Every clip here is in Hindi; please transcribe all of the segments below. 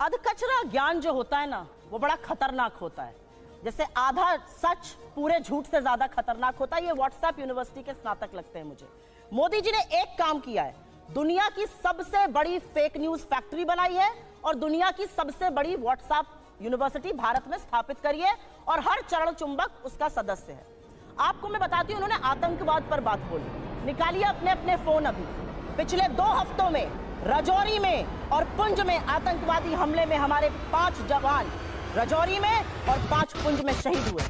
अधकचरा ज्ञान जो होता है ना, वो बड़ा खतरनाक होता है। जैसे आधा सच पूरे झूठ से ज्यादा खतरनाक होता है। ये व्हाट्सएप यूनिवर्सिटी के स्नातक लगते हैं मुझे। मोदी जी ने एक काम किया है, दुनिया की सबसे बड़ी फेक न्यूज फैक्ट्री बनाई है और दुनिया की सबसे बड़ी व्हाट्सएप यूनिवर्सिटी भारत में स्थापित करी है और हर चरण चुंबक उसका सदस्य है। आपको मैं बताती हूँ, उन्होंने आतंकवाद पर बात बोली। निकालिए अपने अपने फोन अभी। पिछले 2 हफ्तों में राजौरी में और पुंछ में आतंकवादी हमले में हमारे 5 जवान राजौरी में और 5 पुंछ में शहीद हुए।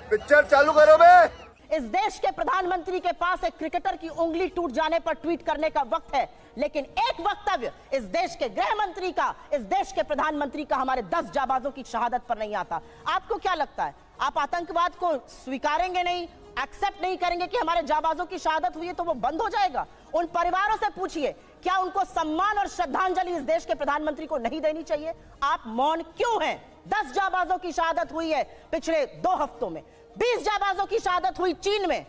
पिक्चर चालू करो बे। इस देश के प्रधानमंत्री के पास एक क्रिकेटर की उंगली टूट जाने पर ट्वीट करने का वक्त है, लेकिन एक वक्तव्य इस देश के गृह मंत्री का, इस देश के प्रधानमंत्री का हमारे 10 जाबाजों की शहादत पर नहीं आता। आपको क्या लगता है, आप आतंकवाद को स्वीकारेंगे नहीं, एक्सेप्ट नहीं करेंगे कि हमारे जाबाजों की शहादत हुई है तो वो बंद हो जाएगा? उन परिवारों से पूछिए, क्या उनको सम्मान और श्रद्धांजलि इस देश के प्रधानमंत्री को नहीं देनी चाहिए? आप मौन क्यों हैं? 10 जाबाजों की शहादत हुई है पिछले 2 हफ्तों में। 20 जाबाजों की शहादत हुई चीन में,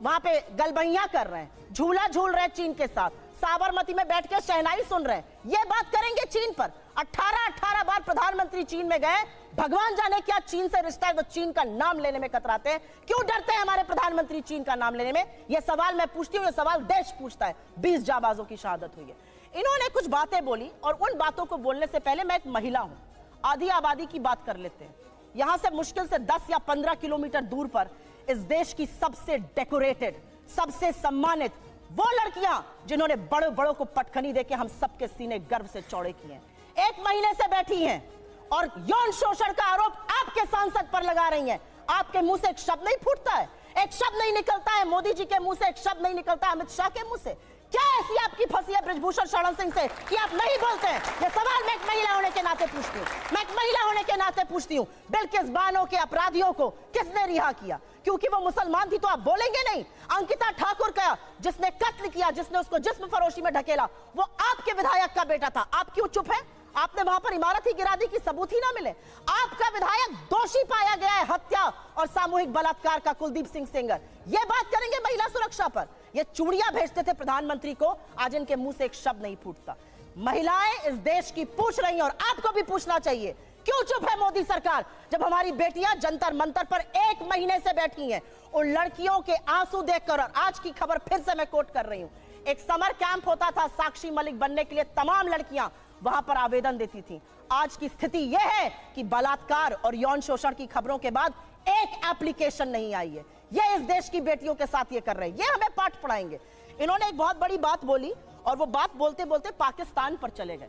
वहां पे गलबैया कर रहे हैं, झूला झूल रहे हैं चीन के साथ, साबरमती में बैठ के शहनाई सुन रहे हैं। ये बात करेंगे चीन पर? 18 बार प्रधानमंत्री चीन में गए, भगवान जाने क्या चीन से रिश्ता है, वो चीन का नाम लेने में कतराते हैं। क्यों डरते हैं हमारे प्रधानमंत्री चीन का नाम लेने में? ये सवाल मैं पूछती हूँ, ये सवाल देश पूछता है। 20 जाबाजों की शहादत हुई है। इन्होंने कुछ बातें बोली और उन बातों को बोलने से पहले मैं एक महिला हूं, आधी आबादी की बात कर लेते हैं। यहां से मुश्किल से 10 या 15 किलोमीटर दूर पर इस देश की सबसे डेकोरेटेड, सबसे सम्मानित वो लड़कियां जिन्होंने बड़े बड़ों को पटखनी देके हम सबके सीने गर्व से चौड़े किए हैं, 1 महीने से बैठी हैं और यौन शोषण का आरोप आपके सांसद पर लगा रही हैं। आपके मुंह से एक शब्द नहीं फूटता है, एक शब्द नहीं निकलता है मोदी जी के मुंह से, एक शब्द नहीं निकलता है अमित शाह के मुंह से। क्या ऐसी आपकी फंसी है ब्रजभूषण शरण सिंह से कि आप नहीं बोलते हैं? ये सवाल मैं एक महिला होने के नाते पूछती हूँ, मैं एक महिला होने के नाते पूछती हूँ। बिल्किस बानो के अपराधियों को किसने रिहा किया? क्योंकि वो मुसलमान थी तो आप बोलेंगे नहीं? अंकिता ठाकुर का जिसने कत्ल किया, जिसने उसको जिस्म फरोशी में ढकेला, वो आपके विधायक का बेटा था। आप क्यों चुप है? आपने वहां पर इमारत ही गिरा दी कि सबूत ही ना मिले? आपका विधायक दोषी पाया गया है हत्या और सामूहिक बलात्कार का, कुलदीप सिंह सेंगर। ये बात करेंगे महिला सुरक्षा पर? ये चूड़ियां भेजते थे प्रधानमंत्री को, आज इनके मुंह से एक शब्द नहीं फूटता। महिलाएं इस देश की पूछ रही हैं और आपको भी पूछना चाहिए, क्यों चुप है मोदी सरकार जब हमारी बेटियां जंतर मंतर पर 1 महीने से बैठी हैं? उन लड़कियों के आंसू देखकर, और आज की खबर फिर से मैं कोट कर रही हूं, एक समर कैंप होता था साक्षी मलिक बनने के लिए, तमाम लड़कियां वहां पर आवेदन देती थी। आज की स्थिति यह है कि बलात्कार और यौन शोषण की खबरों के बाद एक एप्लीकेशन नहीं आई है। ये इस देश की बेटियों के साथ ये कर रहे हैं, ये हमें पाठ पढ़ाएंगे। इन्होंने एक बहुत बड़ी बात बोली और वो बात बोलते बोलते पाकिस्तान पर चले गए।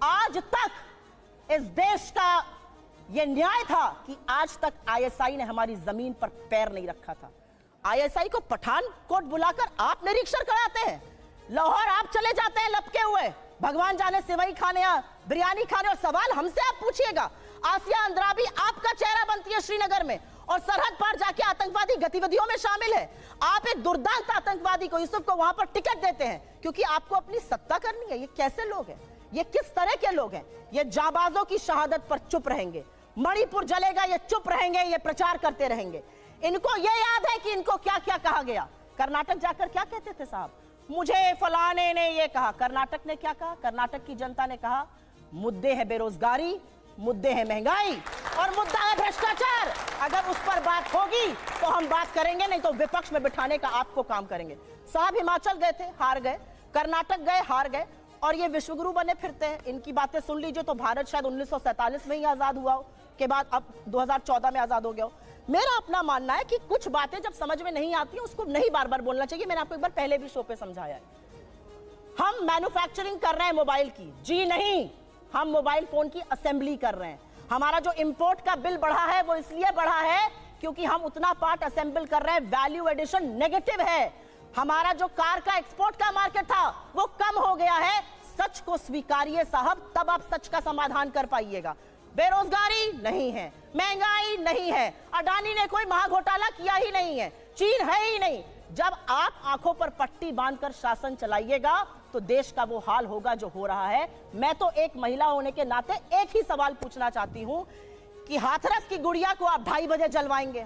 आज तक इस देश का ये न्याय था कि आज तक आईएसआई ने हमारी जमीन पर पैर नहीं रखा था। आईएसआई को पठानकोट बुलाकर आप निरीक्षण कराते हैं, लाहौर आप चले जाते हैं लपके हुए, भगवान जाने सेवई खाने या बिरयानी खाने, और सवाल हमसे आप पूछिएगा। आसिया अंद्राबी आपका चेहरा बनती है श्रीनगर में और सरहद पार जाके आतंकवादी गतिविधियों में शामिल है। आप एक दुर्दांत आतंकवादी को, यूसुफ को वहां पर टिकट देते हैं क्योंकि आपको अपनी सत्ता करनी है। ये कैसे लोग हैं? ये किस तरह के लोग हैं? ये जाबाजों की शहादत पर चुप रहेंगे, मणिपुर जलेगा ये चुप रहेंगे, ये प्रचार करते रहेंगे। इनको ये याद है कि इनको क्या क्या कहा गया। कर्नाटक जाकर क्या कहते थे साहब? मुझे फलाने ने ये कहा। कर्नाटक ने क्या कहा? कर्नाटक की जनता ने कहा मुद्दे है बेरोजगारी, मुद्दे है महंगाई और मुद्दा है भ्रष्टाचार। अगर उस पर बात होगी तो हम बात करेंगे, नहीं तो विपक्ष में बिठाने का आपको काम करेंगे। साहब हिमाचल गए थे, हार गए, कर्नाटक गए, हार गए, और ये विश्वगुरु बने फिरते हैं। इनकी बातें सुन लीजिए तो भारत शायद 1947 में ही आजाद हुआ हो, के बाद अब 2014 में आजाद हो गया हो। मेरा अपना मानना है कि कुछ बातें जब समझ में नहीं आती उसको नहीं बार बार बोलना चाहिए। मैंने आपको एक बार पहले भी शो पे समझाया है। हम मैन्युफैक्चरिंग कर रहे हैं मोबाइल की, जी नहीं, हम मोबाइल फोन की असेंबली कर रहे हैं। हमारा जो इंपोर्ट का बिल बढ़ा है वो इसलिए बढ़ा है क्योंकि हम उतना पार्ट असेंबल कर रहे हैं, वैल्यू एडिशन नेगेटिव है। हमारा जो कार का एक्सपोर्ट का मार्केट था वो कम हो गया है। सच को स्वीकारिए साहब, तब आप सच का समाधान कर पाइएगा। बेरोजगारी नहीं है, महंगाई नहीं है, अडानी ने कोई महाघोटाला किया ही नहीं है, चीन है ही नहीं। जब आप आंखों पर पट्टी बांधकर शासन चलाइएगा तो देश का वो हाल होगा जो हो रहा है। मैं तो एक महिला होने के नाते एक ही सवाल पूछना चाहती हूं कि हाथरस की गुड़िया को आप 2:30 बजे जलवाएंगे,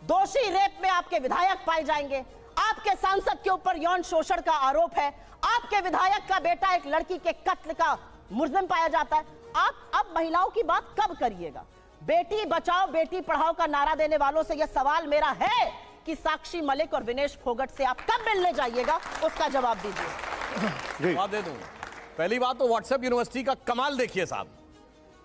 दोषी रेप में आपके विधायक पाए जाएंगे, आपके सांसद के ऊपर यौन शोषण का आरोप है, आपके विधायक का बेटा एक लड़की के कत्ल का मुलजिम पाया जाता है। आप अब महिलाओं की बात कब करिएगा? बेटी बचाओ बेटी पढ़ाओ का नारा देने वालों से यह सवाल मेरा है कि साक्षी मलिक और विनेश फोगट से आप कब मिलने जाइएगा, उसका जवाब दीजिए। जवाब दे दूं। पहली बात तो व्हाट्सएप यूनिवर्सिटी का कमाल देखिए साहब,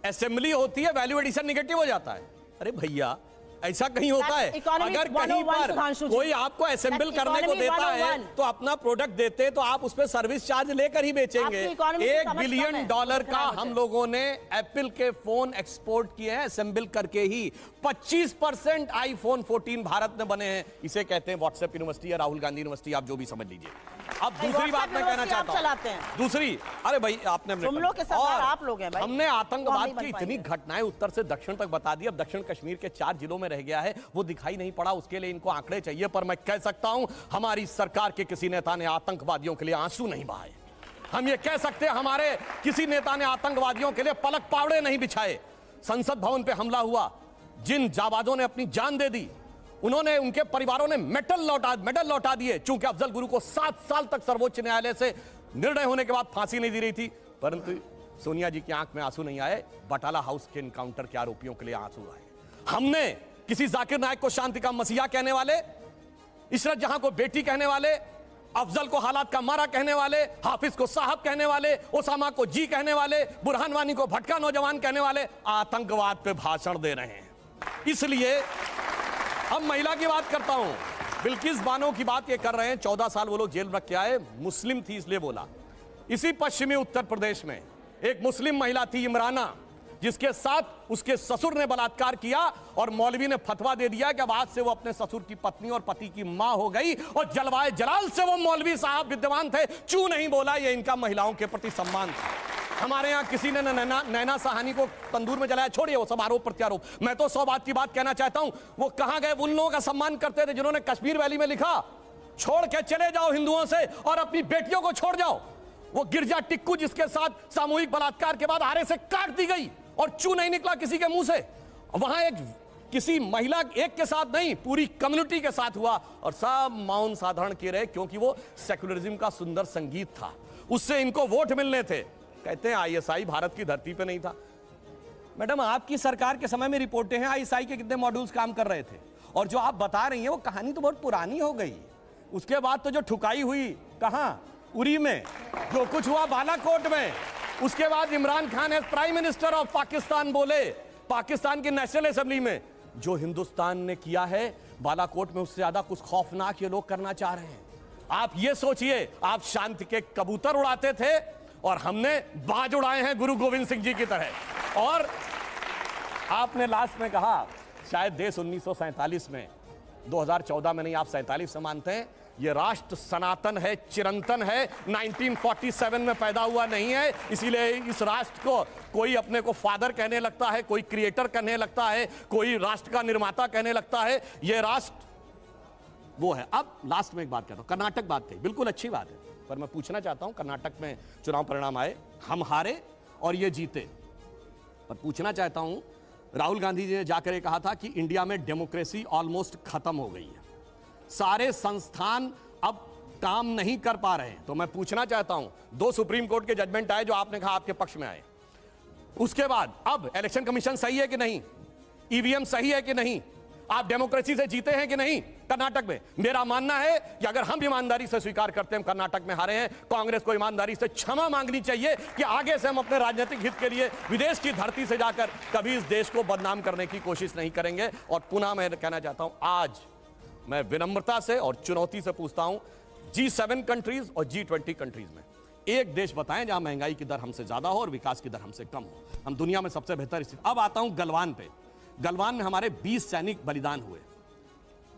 असेंबली होती है, वैल्यू एडिशन निगेटिव हो जाता है। अरे भैया ऐसा कहीं होता है? अगर कहीं पर कोई आपको असेंबल करने को देता है तो अपना प्रोडक्ट देते तो आप उस पर सर्विस चार्ज लेकर ही बेचेंगे। $1 बिलियन का हम लोगों ने एप्पल के फोन एक्सपोर्ट किए हैं असेंबल करके ही। 25% आईफोन 14 भारत में बने हैं। इसे कहते हैं व्हाट्सएप यूनिवर्सिटी या राहुल गांधी यूनिवर्सिटी, आप जो भी समझ लीजिए। अब दूसरी बात मैं कहना चाहता हूं, दूसरी, अरे भाई आपने आप लोग हैं भाई। हमने आतंकवाद की इतनी घटनाएं उत्तर से दक्षिण तक बता दी। अब दक्षिण कश्मीर के 4 जिलों में रह गया है, वो दिखाई नहीं पड़ा, उसके लिए इनको आंकड़े चाहिए। पर मैं कह सकता हूं हमारी सरकार के किसी नेता ने आतंकवादियों के लिए आंसू नहीं बहाए। हम ये कह सकते हैं हमारे किसी नेता ने आतंकवादियों के लिए पलक पावड़े नहीं बिछाए। संसद भवन पे हमला हुआ, जिन जाबाजों ने अपनी जान दे दी, उन्होंने, उनके परिवारों ने मेडल लौटा दिए। चूंकि अफजल गुरु को 7 साल तक सर्वोच्च न्यायालय से निर्णय होने के बाद फांसी नहीं दी रही थी, परंतु सोनिया जी की आंख में आंसू नहीं आए। बटाला हाउस के इनकाउंटर के आरोपियों के लिए आंसू आए। हमने किसी जाकिर नायक को शांति का मसीहा कहने वाले, इशरत जहां को बेटी कहने वाले, अफजल को हालात का मारा कहने वाले, हाफिज को साहब कहने वाले, ओसामा को जी कहने वाले, बुरहान वानी को भटका नौजवान कहने वाले आतंकवाद पे भाषण दे रहे हैं। इसलिए अब महिला की बात करता हूं। बिल्किस बानो की बात ये कर रहे हैं, 14 साल वो लोग जेल रख के आए, मुस्लिम थी इसलिए बोला। इसी पश्चिमी उत्तर प्रदेश में एक मुस्लिम महिला थी इमराना, जिसके साथ उसके ससुर ने बलात्कार किया और मौलवी ने फतवा दे दिया कि अब आज से वो अपने ससुर की पत्नी और पति की मां हो गई। और जलवाए जलाल से वो मौलवी साहब विद्यमान थे, चू नहीं बोला। ये इनका महिलाओं के प्रति सम्मान था। हमारे यहां किसी ने नैना साहनी को तंदूर में जलाया, छोड़िए वो सब आरोप प्रत्यारोप। मैं तो 100 बात की बात कहना चाहता हूं, वो कहां गए उन लोगों का सम्मान करते थे जिन्होंने कश्मीर वैली में लिखा, छोड़ के चले जाओ हिंदुओं से और अपनी बेटियों को छोड़ जाओ। वो गिरजा टिक्कू जिसके साथ सामूहिक बलात्कार के बाद आरे से काट दी गई और चू नहीं निकला किसी के मुंह से। वहां एक किसी महिला एक के साथ नहीं, पूरी कम्युनिटी के साथ हुआ और सब मौन साधारण किए रहे, क्योंकि वो सेकुलरिज्म का सुंदर संगीत था, उससे इनको वोट मिलने थे। कहते हैं आईएसआई भारत की धरती पे नहीं था। मैडम आपकी सरकार के समय में रिपोर्टें हैं आईएसआई के कितने मॉड्यूल्स काम कर रहे थे, और जो आप बता रही हैं वो कहानी तो बहुत पुरानी हो गई। उसके बाद तो जो ठुकाई हुई कहां, उरी में, जो कुछ हुआ बालाकोट में, उसके बाद Imran Khan as prime minister of Pakistan बोले पाकिस्तान की नेशनल असेंबली में, जो हिंदुस्तान ने किया है बालाकोट में उससे ज्यादा कुछ खौफनाक ये लोग करना चाह रहे हैं। आप ये सोचिए, आप शांति के कबूतर उड़ाते थे और हमने बाज उड़ाए हैं गुरु गोविंद सिंह जी की तरह। और आपने लास्ट में कहा शायद देश 1947 में, 2014 में नहीं, आप 47 से मानते हैं। ये राष्ट्र सनातन है, चिरंतन है, 1947 में पैदा हुआ नहीं है। इसीलिए इस राष्ट्र को कोई अपने को फादर कहने लगता है, कोई क्रिएटर कहने लगता है, कोई राष्ट्र का निर्माता कहने लगता है। ये राष्ट्र वो है। अब लास्ट में एक बात कहता हूं, कर्नाटक बात कही, बिल्कुल अच्छी बात है, पर मैं पूछना चाहता हूं, कर्नाटक में चुनाव परिणाम आए, हम हारे और ये जीते, पर पूछना चाहता हूं, राहुल गांधी जी ने जाकर ये कहा था कि इंडिया में डेमोक्रेसी ऑलमोस्ट खत्म हो गई है, सारे संस्थान अब काम नहीं कर पा रहे हैं। तो मैं पूछना चाहता हूं, 2 सुप्रीम कोर्ट के जजमेंट आए जो आपने कहा आपके पक्ष में आए, उसके बाद अब इलेक्शन कमीशन सही है कि नहीं, ईवीएम सही है कि नहीं, आप डेमोक्रेसी से जीते हैं कि नहीं कर्नाटक में? मेरा मानना है कि अगर हम ईमानदारी से स्वीकार करते हैं हम कर्नाटक में हारे हैं, कांग्रेस को ईमानदारी से क्षमा मांगनी चाहिए कि आगे से हम अपने राजनीतिक हित के लिए विदेश की धरती से जाकर कभी इस देश को बदनाम करने की कोशिश नहीं करेंगे। और पुनः मैं कहना चाहता हूं, आज मैं विनम्रता से और चुनौती से पूछता हूं, G7 कंट्रीज और G20 कंट्रीज में एक देश बताएं जहां महंगाई की दर हमसे ज्यादा हो और विकास की दर हमसे कम हो। हम दुनिया में सबसे बेहतर स्थिति। अब आता हूं गलवान पे। गलवान में हमारे 20 सैनिक बलिदान हुए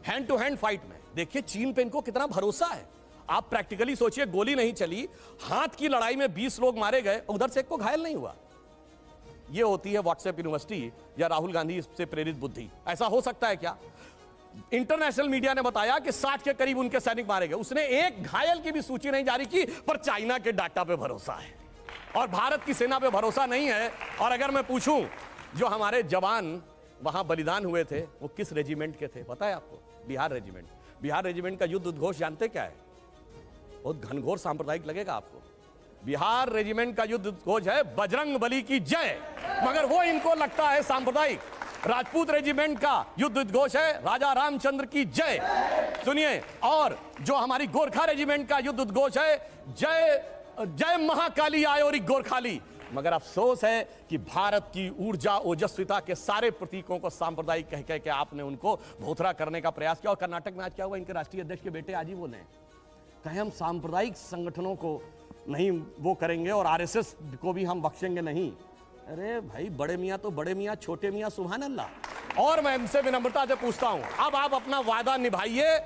हैंड टू हैंड फाइट में। देखिए चीन पे इनको कितना भरोसा है। आप प्रैक्टिकली सोचिए, गोली नहीं चली, हाथ की लड़ाई में 20 लोग मारे गए, उधर से एक को घायल नहीं हुआ। यह होती है व्हाट्सएप यूनिवर्सिटी या राहुल गांधी से प्रेरित बुद्धि। ऐसा हो सकता है क्या? इंटरनेशनल मीडिया ने बताया कि 60 के करीब उनके सैनिक मारे गए, उसने एक घायल की भी सूची नहीं जारी की, पर चाइना के डाटा पे भरोसा है और भारत की सेना पे भरोसा नहीं है। और अगर मैं पूछूं, जो हमारे जवान वहां बलिदान हुए थे वो किस रेजिमेंट के थे पता है आपको? बिहार रेजिमेंट। बिहार रेजिमेंट का युद्ध उद्घोष जानते क्या है? बहुत घनघोर सांप्रदायिक लगेगा आपको। बिहार रेजिमेंट का युद्ध उद्घोष है बजरंग बली की जय, मगर वो इनको लगता है सांप्रदायिक। राजपूत रेजिमेंट का युद्ध उद्घोष है राजा रामचंद्र की जय। सुनिए, और जो हमारी गोरखा रेजिमेंट का युद्ध उद्घोष है जय जय महाकाली आयोरी गोरखाली। मगर अफसोस है कि भारत की ऊर्जा ओजस्विता के सारे प्रतीकों को सांप्रदायिक कह कह के आपने उनको भोथरा करने का प्रयास किया। और कर्नाटक में आज क्या हुआ, इनके राष्ट्रीय अध्यक्ष के बेटे आज ही बोले कहे हम सांप्रदायिक संगठनों को नहीं वो करेंगे और आरएसएस को भी हम बख्शेंगे नहीं। अरे भाई, बड़े मियां तो बड़े मियां, छोटे मियां सुभान अल्लाह। और मैं इनसे विनम्रता से पूछता हूं, अब आप अपना वादा निभाइए